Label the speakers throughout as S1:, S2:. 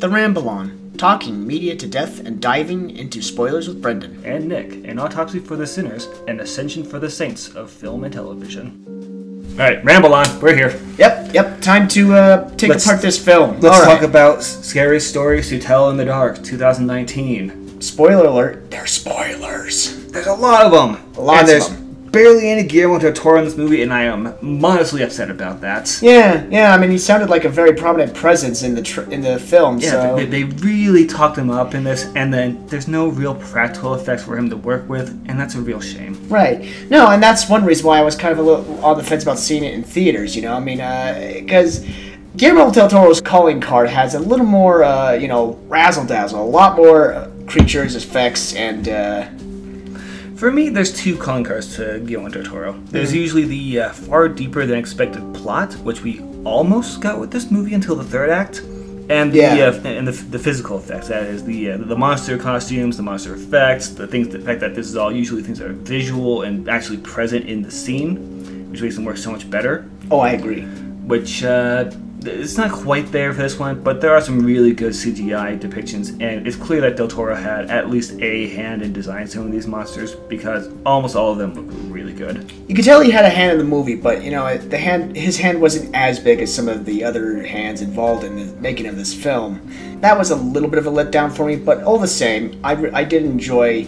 S1: The Ramble on, talking media to death and diving into spoilers with Brendan.
S2: And Nick, an autopsy for the sinners, an ascension for the saints of film and television. Alright, Ramble on, we're here.
S1: Yep, time to take apart this film.
S2: Let's talk about Scary Stories to Tell in the Dark, 2019.
S1: Spoiler alert, they're spoilers.
S2: There's a lot of them.
S1: Lots of them.
S2: Barely any Guillermo del Toro in this movie, and I am modestly upset about that.
S1: Yeah. I mean, he sounded like a very prominent presence in the film.
S2: Yeah,
S1: so
S2: they really talked him up in this, and then there's no real practical effects for him to work with, and that's a real shame.
S1: Right. No, and that's one reason why I was kind of a little on the fence about seeing it in theaters. You know, I mean, because Guillermo del Toro's calling card has a little more, razzle dazzle, a lot more creatures, effects, and.
S2: For me, there's two calling cards to Guillermo del Toro. There's usually the far deeper than expected plot, which we almost got with this movie until the third act, and the physical effects. That is the monster costumes, the monster effects, the fact that this is all usually things that are visual and actually present in the scene, which makes them work so much better.
S1: Oh, I agree.
S2: Which it's not quite there for this one, but there are some really good CGI depictions, and it's clear that del Toro had at least a hand in designing some of these monsters because almost all of them look really good. You
S1: could tell he had a hand in the movie, but his hand wasn't as big as some of the other hands involved in the making of this film. That was a little bit of a letdown for me, but all the same, I did enjoy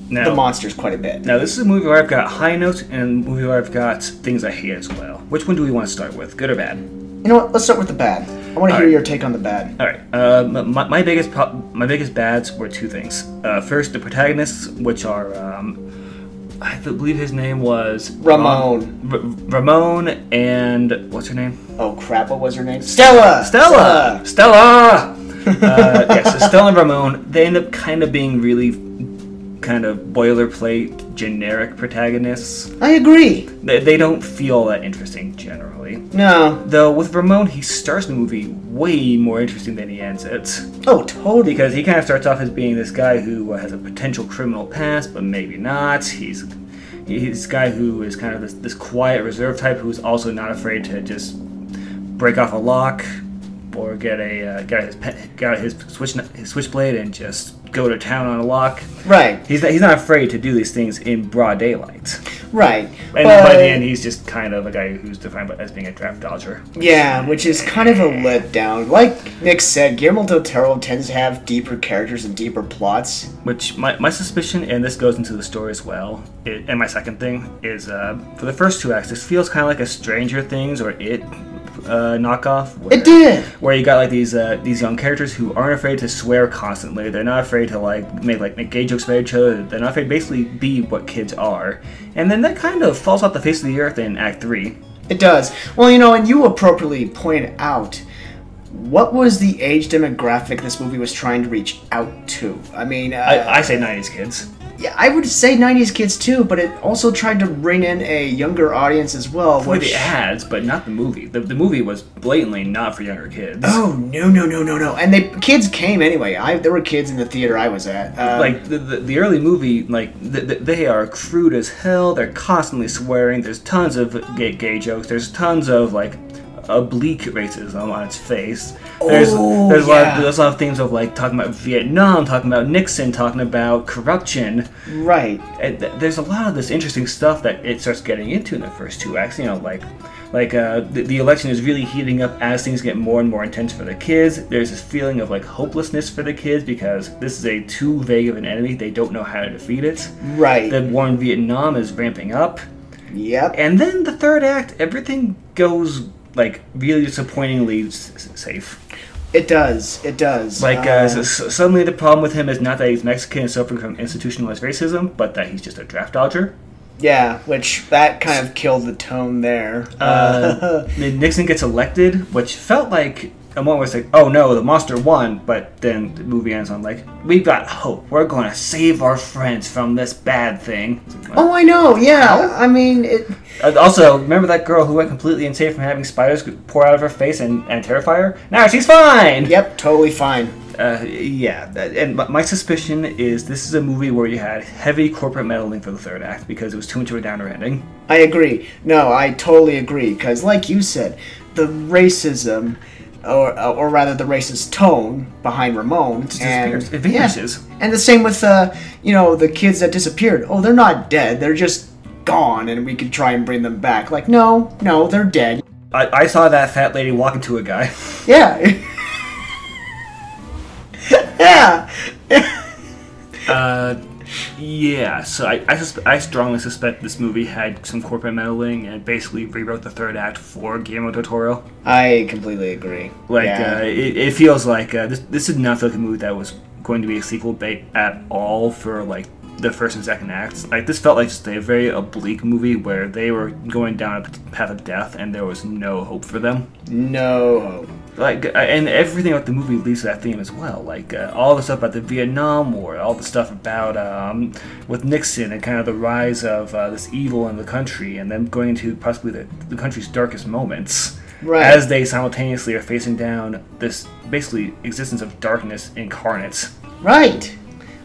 S1: the monsters quite a bit.
S2: Now, this is a movie where I've got high notes and a movie where I've got things I hate as well. Which one do we want to start with, good or bad?
S1: You know what? Let's start with the bad. I want to hear your take on the bad.
S2: All right. My biggest bads were two things. First, the protagonists, which are I believe his name was
S1: Ramon.
S2: Ramon and what's her name?
S1: Oh crap! What was her name? Stella.
S2: Yes, so Stella and Ramon. They end up kind of being really kind of boilerplate, generic protagonists.
S1: I agree.
S2: They don't feel that interesting generally.
S1: No.
S2: Though with Ramon, he starts the movie way more interesting than he ends it.
S1: Oh, totally.
S2: Because he kind of starts off as being this guy who has a potential criminal past, but maybe not. He's this guy who is kind of this quiet, reserved type who's also not afraid to just break off a lock or get his switchblade and just go to town on a lock.
S1: Right.
S2: He's not afraid to do these things in broad daylight.
S1: Right.
S2: And by the end, he's just kind of a guy who's defined as being a draft dodger.
S1: Yeah, which is kind of a letdown. Like Nick said, Guillermo del Toro tends to have deeper characters and deeper plots.
S2: Which, my suspicion, and this goes into the story as well, and my second thing, is for the first two acts, this feels kind of like a Stranger Things or It knockoff.
S1: It did!
S2: Where you got like these young characters who aren't afraid to swear constantly. They're not afraid to make gay jokes about each other. They're not afraid to basically be what kids are. And then that kind of falls off the face of the earth in Act 3.
S1: It does. Well, and you appropriately pointed out, what was the age demographic this movie was trying to reach out to? I mean...
S2: I say 90s kids.
S1: Yeah, I would say 90s kids too, but it also tried to bring in a younger audience as well.
S2: For the ads, but not the movie. The movie was blatantly not for younger kids.
S1: Oh, no. And kids came anyway. There were kids in the theater I was at.
S2: The early movie, they are crude as hell. They're constantly swearing. There's tons of gay jokes. There's tons of, oblique racism on its face. There's a lot of things of talking about Vietnam, talking about Nixon, talking about corruption.
S1: Right.
S2: And there's a lot of this interesting stuff that it starts getting into in the first two acts. The election is really heating up as things get more and more intense for the kids. There's this feeling of hopelessness for the kids because this is too vague of an enemy. They don't know how to defeat it.
S1: Right.
S2: The war in Vietnam is ramping up.
S1: Yep.
S2: And then the third act, everything goes really disappointingly safe.
S1: It does.
S2: Suddenly the problem with him is not that he's Mexican and suffering from institutionalized racism, but that he's just a draft dodger.
S1: Yeah, which that kind of killed the tone there.
S2: Nixon gets elected, which felt like a moment where it's oh no, the monster won, but then the movie ends on we've got hope. We're going to save our friends from this bad thing.
S1: Oh, I know, yeah. How? I mean, it...
S2: Also, remember that girl who went completely insane from having spiders pour out of her face and terrify her? Now she's fine!
S1: Yep, totally fine.
S2: And my suspicion is this is a movie where you had heavy corporate meddling for the third act because it was too much of a downer ending.
S1: I agree. No, I totally agree, because like you said, the racism... or rather the racist tone behind Ramon.
S2: It vanishes.
S1: Yeah. And the same with the kids that disappeared. Oh, they're not dead. They're just gone, and we could try and bring them back. Like, no, they're dead.
S2: I saw that fat lady walking to a guy.
S1: Yeah. Yeah.
S2: Yeah, so I strongly suspect this movie had some corporate meddling and basically rewrote the third act for Guillermo del Toro.
S1: I completely agree.
S2: It feels like this did not feel like a movie that was going to be a sequel bait at all for like the first and second acts. Like, this felt like just a very oblique movie where they were going down a path of death and there was no hope for them.
S1: No hope.
S2: Like, and everything about the movie leads to that theme as well. Like, all the stuff about the Vietnam War, all the stuff about with Nixon and kind of the rise of this evil in the country, and them going into possibly the country's darkest moments. Right. As they simultaneously are facing down this basically existence of darkness incarnate.
S1: Right.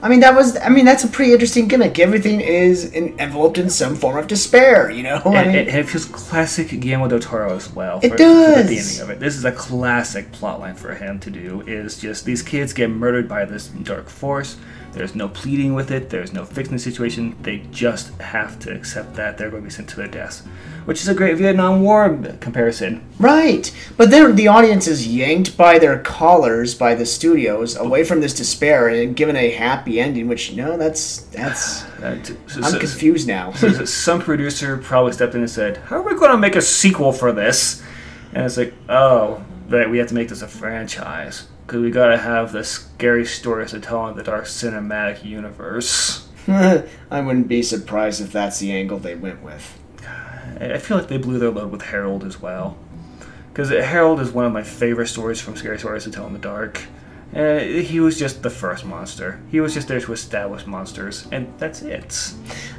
S1: That's a pretty interesting gimmick. Everything is enveloped in some form of despair,
S2: And it feels classic Guillermo del Toro as well.
S1: It does.
S2: For the ending of it. This is a classic plotline for him to do, is just these kids get murdered by this dark force. There's no pleading with it. There's no fixing the situation. They just have to accept that they're going to be sent to their deaths. Which is a great Vietnam War comparison.
S1: Right. But then the audience is yanked by their collars by the studios away from this despair and given a happy ending, which, that's I'm confused now.
S2: So some producer probably stepped in and said, how are we going to make a sequel for this? And it's like, oh, but we have to make this a franchise. Because we gotta have the scary stories to tell in the dark cinematic universe.
S1: I wouldn't be surprised if that's the angle they went with.
S2: I feel like they blew their load with Harold as well. Because Harold is one of my favorite stories from Scary Stories to Tell in the Dark. He was just the first monster. He was just there to establish monsters, and that's it.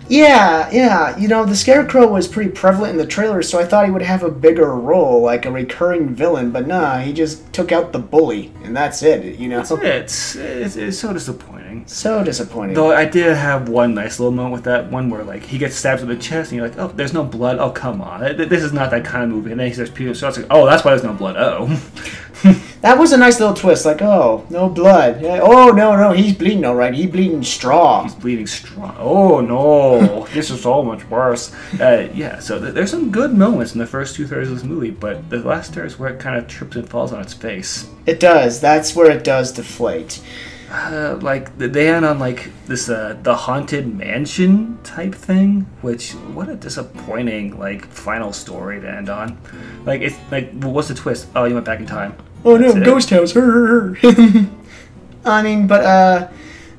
S1: Yeah. The Scarecrow was pretty prevalent in the trailer, so I thought he would have a bigger role, like a recurring villain, but nah, he just took out the bully, and that's it,
S2: That's it. It's so disappointing.
S1: So disappointing.
S2: Though I did have one nice little moment with that one where, like, he gets stabbed in the chest, and you're like, oh, there's no blood? Oh, come on. This is not that kind of movie. And then he starts peeling, so it's like, oh, that's why there's no blood. Oh.
S1: That was a nice little twist, like, oh, no blood. Oh, no, he's bleeding all right. He's bleeding straw.
S2: He's bleeding straw. Oh, no. This is so much worse. So there's some good moments in the first two-thirds of this movie, but the last third is where it kind of trips and falls on its face.
S1: It does. That's where it does deflate.
S2: They end on, like, this, the Haunted Mansion type thing, which, what a disappointing, like, final story to end on. Like, it's, like, what's the twist? Oh, you went back in time.
S1: Oh, no, ghost house.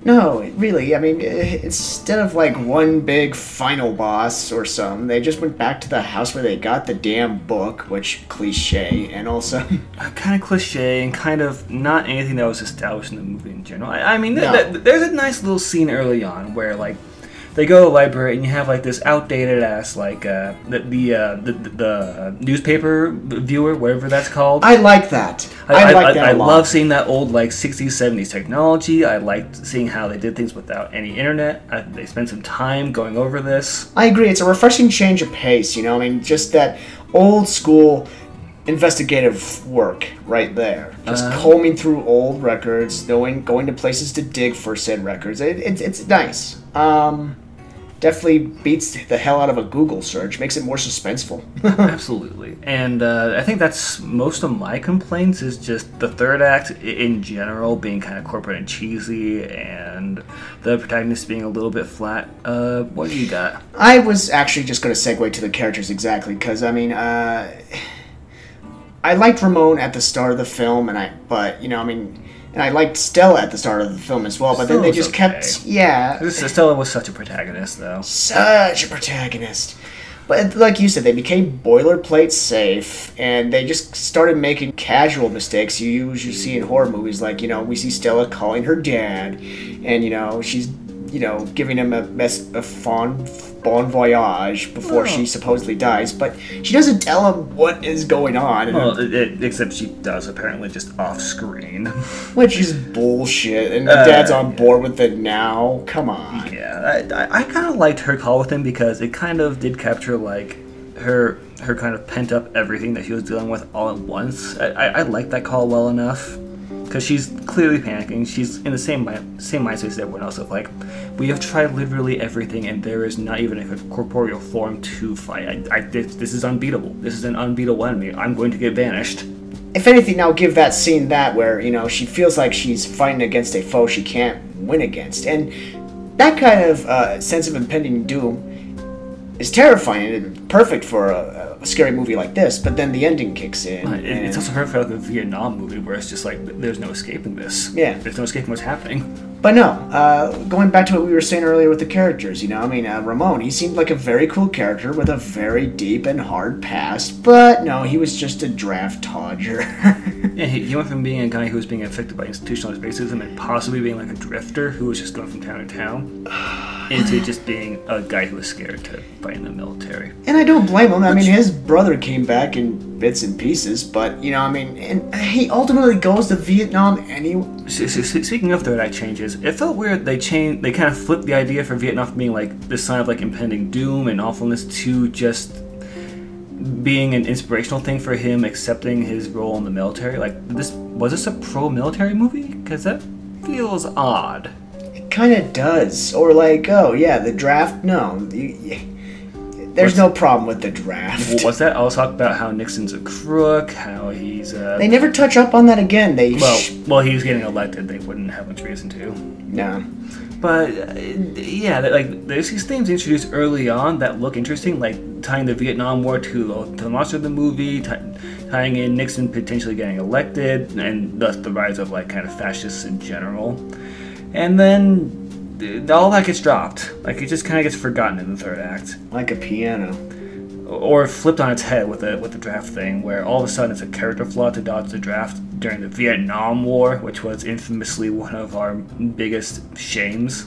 S1: No, really, instead of, like, one big final boss or something, they just went back to the house where they got the damn book, which, cliche, and also...
S2: kind of cliche, and kind of not anything that was established in the movie in general. There's a nice little scene early on where, like, they go to the library and you have like this outdated ass like the newspaper viewer, whatever that's called.
S1: I like that. I like that a lot.
S2: I love seeing that old like 60s, 70s technology. I liked seeing how they did things without any internet. They spent some time going over this.
S1: I agree. It's a refreshing change of pace. Just that old school investigative work right there. Just combing through old records, going to places to dig for said records. It's nice. Definitely beats the hell out of a Google search. Makes it more suspenseful.
S2: Absolutely. And I think that's most of my complaints is just the third act in general being kind of corporate and cheesy and the protagonist being a little bit flat. What do you got?
S1: I was actually just going to segue to the characters exactly because, I liked Ramon at the start of the film, and I liked Stella at the start of the film as well, but then they just kept...
S2: Stella was such a protagonist, though.
S1: Such a protagonist. But like you said, they became boilerplate safe, and they just started making casual mistakes you usually see in horror movies. Like, we see Stella calling her dad, and, she's, giving him a fond bon voyage before she supposedly dies, but she doesn't tell him what is going on.
S2: Well, except she does, apparently, just off-screen.
S1: Which is bullshit, and the dad's on board with it now. Come on.
S2: Yeah, I kind of liked her call with him because it kind of did capture, like, her her kind of pent up everything that she was dealing with all at once. I like that call well enough. Because she's clearly panicking. She's in the same mindset as everyone else of like, we have tried literally everything and there is not even a corporeal form to fight. This is unbeatable. This is an unbeatable enemy. I'm going to get banished.
S1: If anything, I'll give that scene that where, she feels like she's fighting against a foe she can't win against. And that kind of sense of impending doom is terrifying and perfect for a scary movie like this, but then the ending kicks in.
S2: It's also perfect for like a Vietnam movie where it's just like, there's no escaping this.
S1: Yeah.
S2: There's no escaping what's happening.
S1: But no, going back to what we were saying earlier with the characters, Ramon, he seemed like a very cool character with a very deep and hard past, but no, he was just a draft dodger.
S2: Yeah, he went from being a guy who was being affected by institutionalized racism and possibly being like a drifter who was just going from town to town into just being a guy who was scared to fight in the military.
S1: And I don't blame him. I mean, his brother came back in bits and pieces, but, and he ultimately goes to Vietnam anyway.
S2: Speaking of Third Act changes, it felt weird they kind of flipped the idea for Vietnam from being like this sign of like impending doom and awfulness to just being an inspirational thing for him accepting his role in the military. Like, was this a pro-military movie? Because that feels odd. It
S1: kind of does. Or like, oh yeah, the draft, no. There's no problem with the draft.
S2: What's that? I'll talk about how Nixon's a crook, how he's...
S1: They never touch up on that again.
S2: Well, he was getting elected. They wouldn't have much reason to.
S1: No.
S2: But, yeah, there's these things introduced early on that look interesting, like tying the Vietnam War to the monster of the movie, tying in Nixon potentially getting elected, and thus the rise of, kind of fascists in general. And then all that gets dropped. It just kind of gets forgotten in the third act.
S1: Like a piano.
S2: Or flipped on its head with the draft thing, where all of a sudden it's a character flaw to dodge the draft during the Vietnam War, which was infamously one of our biggest shames.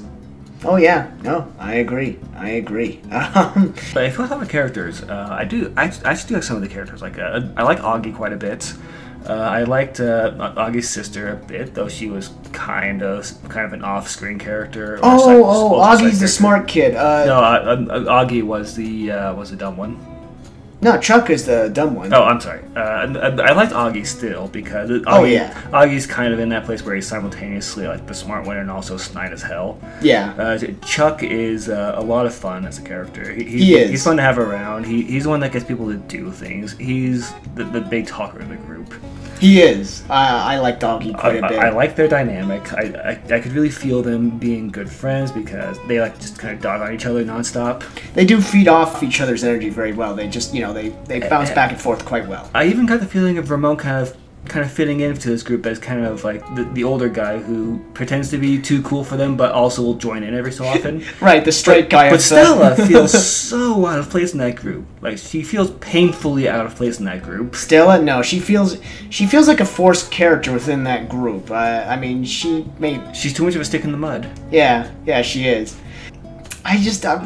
S1: Oh yeah, no, I agree.
S2: But if we talk about characters, I actually do like some of the characters. I like Augie quite a bit. I liked Augie's sister a bit, though she was kind of an off-screen character.
S1: Augie's the smart kid.
S2: Augie was the dumb one.
S1: No, Chuck is the dumb one.
S2: Oh, I'm sorry. I liked Augie still because Augie's kind of in that place where he's simultaneously the smart one and also snide as hell.
S1: Yeah.
S2: Chuck is a lot of fun as a character.
S1: He is.
S2: He's fun to have around. He's the one that gets people to do things. He's the big talker of the group.
S1: He is. I like Augie quite a bit.
S2: I like their dynamic. I could really feel them being good friends because they just kind of dog on each other nonstop.
S1: They do feed off each other's energy very well. They just they bounce back and forth quite well.
S2: I even got the feeling of Ramon kind of fitting into this group as kind of like the older guy who pretends to be too cool for them, but also will join in every so often.
S1: Right, the straight guy.
S2: But Stella feels so out of place in that group. She feels painfully out of place in that group.
S1: Stella, no, she feels like a forced character within that group.
S2: She's too much of a stick in the mud.
S1: Yeah, she is. I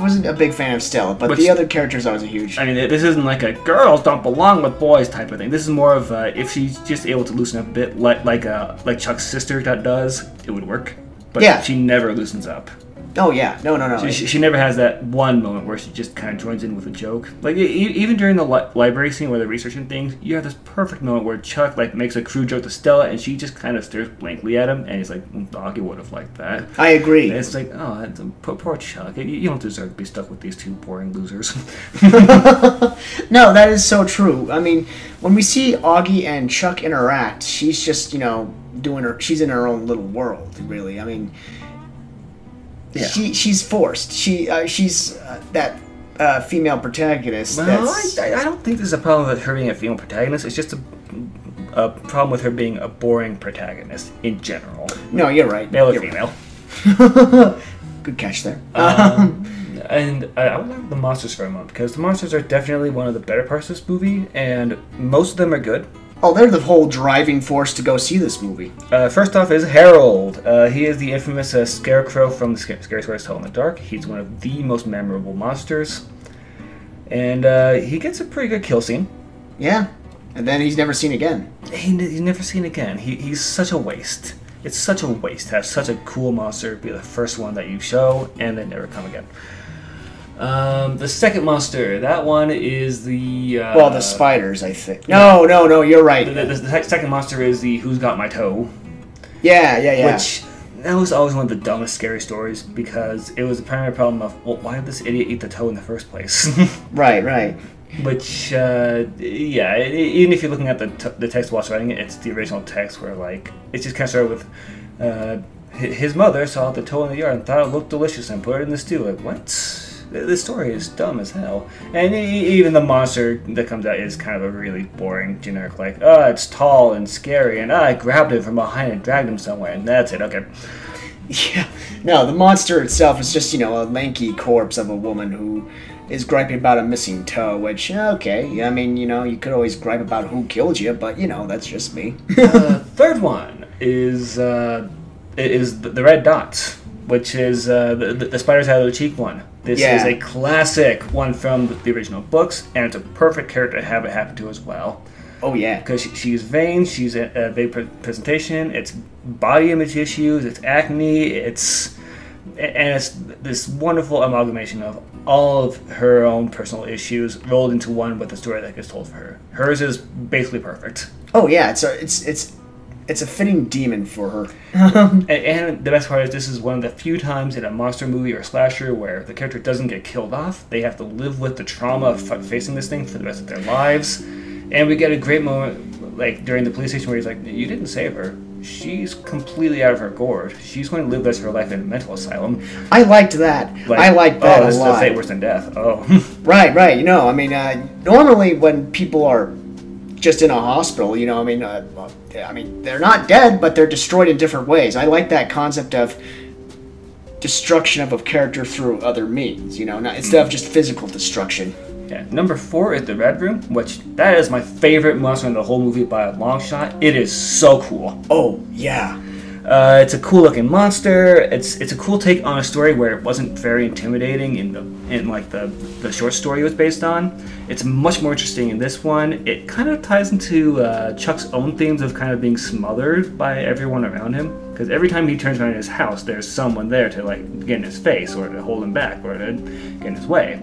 S1: wasn't a big fan of Stella, but the other characters I was a huge...
S2: I mean, this isn't like a girls don't belong with boys type of thing. This is more of if she's just able to loosen up a bit, like Chuck's sister does, it would work. But she never loosens up.
S1: Oh, yeah. No.
S2: She never has that one moment where she just kind of joins in with a joke. Even during the library scene where they're researching things, you have this perfect moment where Chuck, makes a crude joke to Stella, and she just kind of stares blankly at him, and he's like, Augie would have liked that.
S1: I agree.
S2: And it's like, oh, poor Chuck. You don't deserve to be stuck with these two boring losers.
S1: No, that is so true. I mean, when we see Augie and Chuck interact, she's just, she's in her own little world, really. I mean... Yeah. She's forced. She's that female protagonist.
S2: Well, I don't think there's a problem with her being a female protagonist. It's just a problem with her being a boring protagonist in general.
S1: No, you're right.
S2: Male or female.
S1: Right. Good catch there.
S2: And I would like the monsters for a moment because the monsters are definitely one of the better parts of this movie, and most of them are good.
S1: Oh, they're the whole driving force to go see this movie.
S2: First off is Harold. He is the infamous scarecrow from the Scary Stories Tell in the Dark. He's one of the most memorable monsters. And he gets a pretty good kill scene.
S1: Yeah, and then he's never seen again.
S2: He's never seen again. He's such a waste. It's such a waste to have such a cool monster be the first one that you show and then never come again. The second monster, that one is the...
S1: well, the spiders, I think. No, you're right.
S2: The second monster is the Who's Got My Toe.
S1: Yeah.
S2: Which, that was always one of the dumbest scary stories, because it was the primary problem of, well, why did this idiot eat the toe in the first place?
S1: Right.
S2: Which, even if you're looking at the text whilst writing it, it's the original text where, like, it's just kind of started with, his mother saw the toe in the yard and thought it looked delicious and put it in the stew. Like, what? This story is dumb as hell. And even the monster that comes out is kind of a really boring, generic, like, oh, it's tall and scary, and I grabbed it from behind and dragged him somewhere, and that's it, okay.
S1: Yeah. No, the monster itself is just, a lanky corpse of a woman who is griping about a missing toe, which, okay, I mean, you could always gripe about who killed you, but, that's just me.
S2: Third one is the red dot, which is the spiders out of the cheek one. This is a classic one from the original books, and it's a perfect character to have it happen to as well.
S1: Oh, yeah.
S2: Because she's vain, she's a big presentation, it's body image issues, it's acne, it's this wonderful amalgamation of all of her own personal issues rolled into one with a story that gets told for her. Hers is basically perfect.
S1: Oh, yeah, it's a fitting demon for her.
S2: and the best part is this is one of the few times in a monster movie or slasher where the character doesn't get killed off. They have to live with the trauma of facing this thing for the rest of their lives. And we get a great moment, like, during the police station where he's like, you didn't save her. She's completely out of her gourd. She's going to live the rest of her life in a mental asylum.
S1: I liked that. I liked that a lot.
S2: That's fate worse than death. Oh.
S1: Right. I mean, normally when people are just in a hospital, I mean, they're not dead, but they're destroyed in different ways. I like that concept of destruction of a character through other means, instead of just physical destruction.
S2: Yeah. Number 4 is the Red Room, which that is my favorite monster in the whole movie by a long shot. It is so cool.
S1: Oh, yeah.
S2: It's a cool looking monster. It's a cool take on a story where it wasn't very intimidating in the short story it was based on. It's much more interesting in this one. It kind of ties into Chuck's own themes of kind of being smothered by everyone around him. Because every time he turns around in his house, there's someone there to get in his face or to hold him back or to get in his way.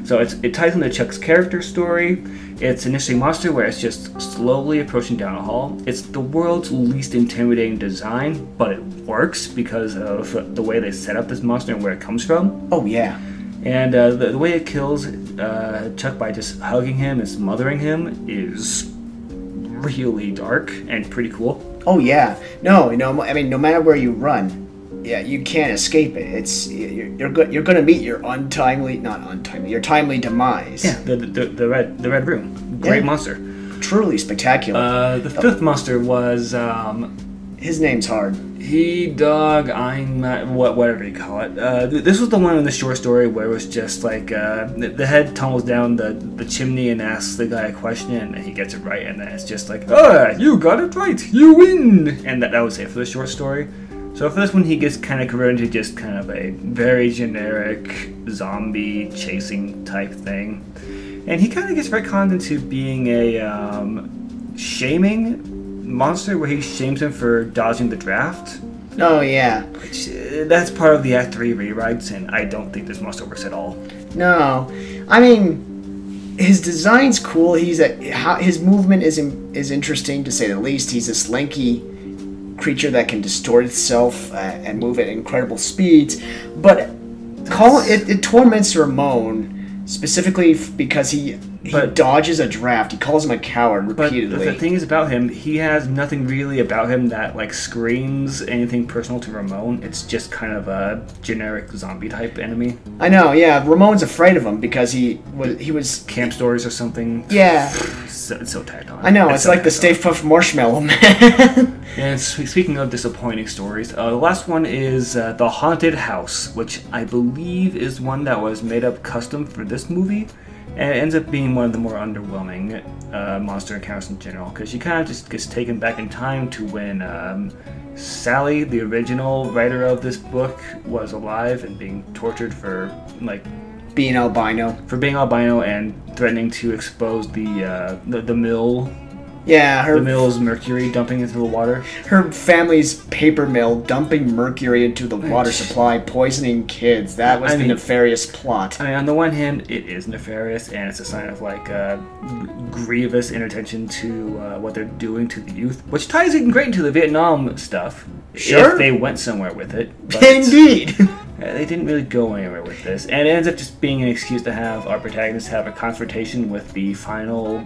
S2: So it ties into Chuck's character story. It's an interesting monster where it's just slowly approaching down a hall. It's the world's least intimidating design, but it works because of the way they set up this monster and where it comes from.
S1: Oh, yeah.
S2: And the way it kills Chuck by just hugging him and smothering him is really dark and pretty cool.
S1: Oh, yeah. No, I mean, no matter where you run, yeah, you can't escape it. You're going to meet your timely demise.
S2: Yeah, the red room. Great monster.
S1: Truly spectacular.
S2: The fifth monster was
S1: his name's hard.
S2: Whatever you call it. This was the one in the short story where it was just like the head tumbles down the chimney and asks the guy a question and he gets it right, and then it's just like, you got it right, you win, and that was it for the short story. So for this one, he gets kind of converted into just kind of a very generic zombie chasing type thing. And he kind of gets retconned into being a shaming monster where he shames him for dodging the draft.
S1: Oh, yeah.
S2: Which, that's part of the Act 3 rewrites, and I don't think this monster works at all.
S1: No. I mean, his design's cool. His movement is interesting, to say the least. He's this lanky creature that can distort itself and move at incredible speeds, but it torments Ramon specifically because he dodges a draft. He calls him a coward repeatedly.
S2: But the thing is about him, he has nothing really about him that screams anything personal to Ramon. It's just kind of a generic zombie type enemy.
S1: I know, yeah. Ramon's afraid of him because he was
S2: camp stories or something.
S1: Yeah.
S2: It's so tacked on.
S1: I know, it's like the Stay Puft Marshmallow Man.
S2: And speaking of disappointing stories, the last one is The Haunted House, which I believe is one that was made up custom for this movie. And it ends up being one of the more underwhelming monster encounters in general, because she kind of just gets taken back in time to when Sally, the original writer of this book, was alive and being tortured for
S1: being albino.
S2: For being albino and threatening to expose the mill
S1: Yeah,
S2: the mill's mercury dumping into the water.
S1: Her family's paper mill dumping mercury into the water supply, poisoning kids. That was the nefarious plot.
S2: I mean, on the one hand, it is nefarious, and it's a sign of like grievous inattention to what they're doing to the youth, which ties in great into the Vietnam stuff.
S1: Sure.
S2: If they went somewhere with it. But
S1: Indeed.
S2: They didn't really go anywhere with this, and it ends up just being an excuse to have our protagonist have a confrontation with the final,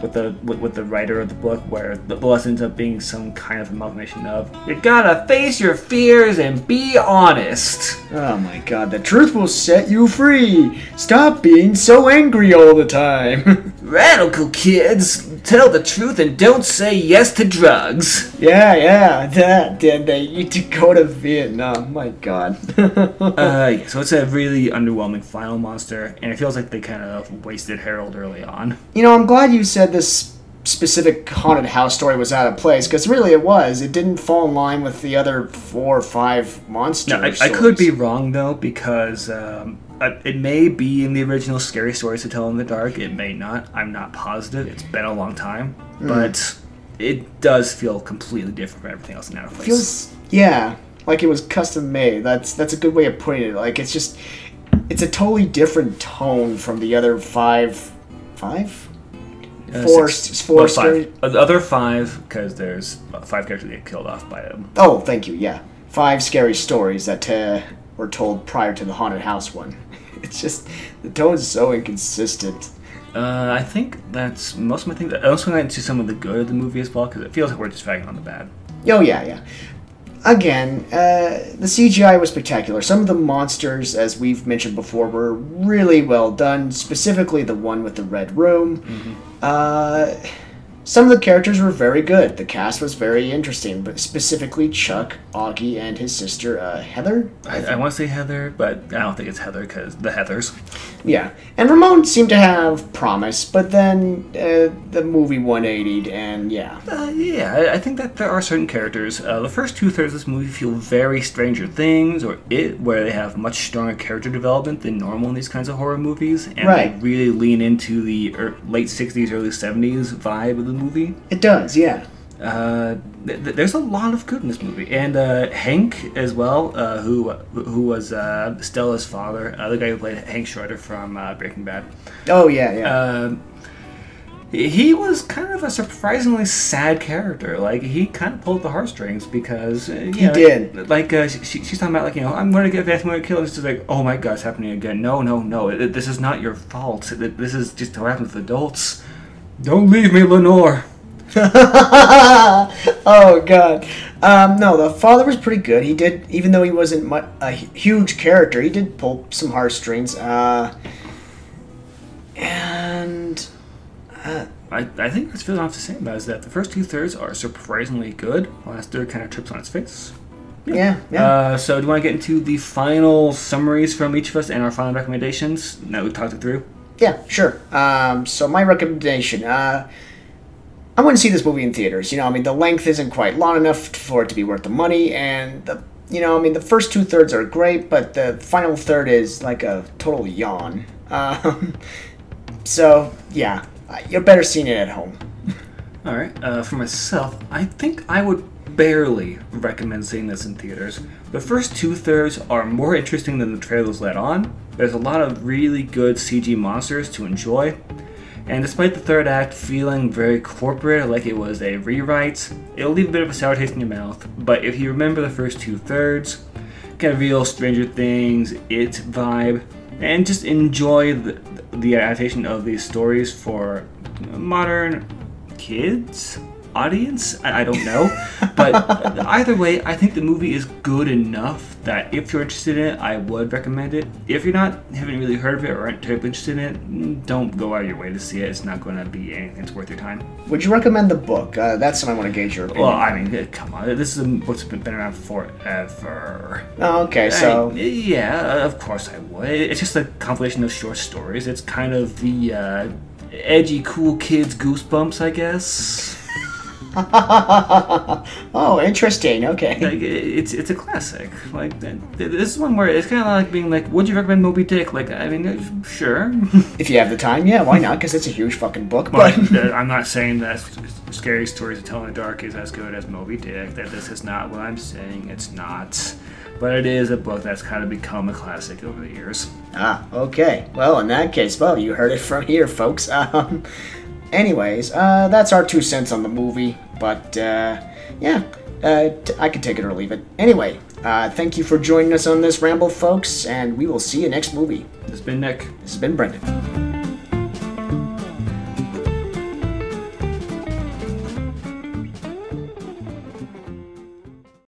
S2: with the writer of the book, where the lesson ends up being some kind of amalgamation of you gotta face your fears and be honest.
S1: Oh my god, the truth will set you free. Stop being so angry all the time.
S2: Radical kids, tell the truth and don't say yes to drugs.
S1: Yeah, that did. They need to go to Vietnam. My god.
S2: So it's a really underwhelming final monster, and it feels like they kind of wasted Harold early on.
S1: You know, I'm glad you said this specific haunted house story was out of place, because really it was. It didn't fall in line with the other 4 or 5 monsters.
S2: No, I could be wrong, though, because it may be in the original Scary Stories to Tell in the Dark. It may not. I'm not positive. It's been a long time. But it does feel completely different from everything else in Out of Place.
S1: Feels, yeah, like it was custom made. That's a good way of putting it. Like, it's a totally different tone from the other 5? 4
S2: 5. The other 5, because there's 5 characters that get killed off by them.
S1: Oh, thank you, yeah. 5 scary stories that were told prior to the haunted house one. It's just, the tone's so inconsistent.
S2: I think that's most of my things. I also went into some of the good of the movie as well, because it feels like we're just dragging on the bad.
S1: Oh, yeah. Again, the CGI was spectacular. Some of the monsters, as we've mentioned before, were really well done, specifically the one with the red room. Some of the characters were very good. The cast was very interesting, but specifically Chuck, Augie, and his sister, Heather?
S2: I want to say Heather, but I don't think it's Heather, because the Heathers.
S1: Yeah, and Ramon seemed to have promise, but then the movie 180'd, and yeah.
S2: I think that there are certain characters. The first 2/3 of this movie feel very Stranger Things, or It, where they have much stronger character development than normal in these kinds of horror movies, and they really lean into the late 60s, early 70s vibe of the movie.
S1: It does, yeah.
S2: There's a lot of good in this movie, and Hank as well, who was Stella's father, the guy who played Hank Schroeder from Breaking Bad.
S1: Oh yeah.
S2: He was kind of a surprisingly sad character. Like, he kind of pulled the heartstrings because
S1: he did.
S2: Like she's talking about, like, I'm going to get Vance, I'm going to kill. It's just like, oh my God, it's happening again. No, this is not your fault. This is just what happens with adults. Don't leave me, Lenore.
S1: Oh God. No, the father was pretty good. He did, even though he wasn't a huge character, he did pull some heartstrings.
S2: I think what's feeling off to say about it is that the first 2/3 are surprisingly good. The last third kind of trips on its face.
S1: Yeah.
S2: So do you want to get into the final summaries from each of us and our final recommendations? Now we've talked it through.
S1: Yeah, sure. So my recommendation, I want to see this movie in theaters. The length isn't quite long enough for it to be worth the money, and the first 2/3 are great, but the final third is like a total yawn. So yeah, you're better seeing it at home.
S2: All right. For myself, I think I would barely recommend seeing this in theaters. The first 2/3 are more interesting than the trailers let on. There's a lot of really good CG monsters to enjoy. And despite the third act feeling very corporate, like it was a rewrite, it'll leave a bit of a sour taste in your mouth. But if you remember the first 2/3, get a real Stranger Things, It vibe, and just enjoy the adaptation of these stories for modern kids audience. I don't know, but either way, I think the movie is good enough that if you're interested in it, I would recommend it. If you're not, haven't really heard of it or aren't terribly interested in it, don't go out of your way to see it. It's not going to be anything that's worth your time.
S1: Would you recommend the book? That's something I want to gauge your opinion.
S2: Well, I mean, come on, this is a book's been around forever.
S1: Oh, okay, so
S2: yeah, of course I would. It's just a compilation of short stories. It's kind of the edgy, cool kids Goosebumps, I guess.
S1: Oh, interesting. Okay.
S2: Like, it's a classic. Like, this is one where it's kind of like being like, would you recommend Moby Dick? Like, I mean, sure.
S1: If you have the time, yeah, why not? Because it's a huge fucking book.
S2: But I'm not saying that Scary Stories to Tell in the Dark is as good as Moby Dick. That this is not what I'm saying. It's not. But it is a book that's kind of become a classic over the years.
S1: Ah, okay. Well, in that case, well, you heard it from here, folks. Anyways, that's our 2 cents on the movie. But, yeah, I can take it or leave it. Anyway, thank you for joining us on this ramble, folks, and we will see you next movie.
S2: This has been Nick.
S1: This has been Brendan.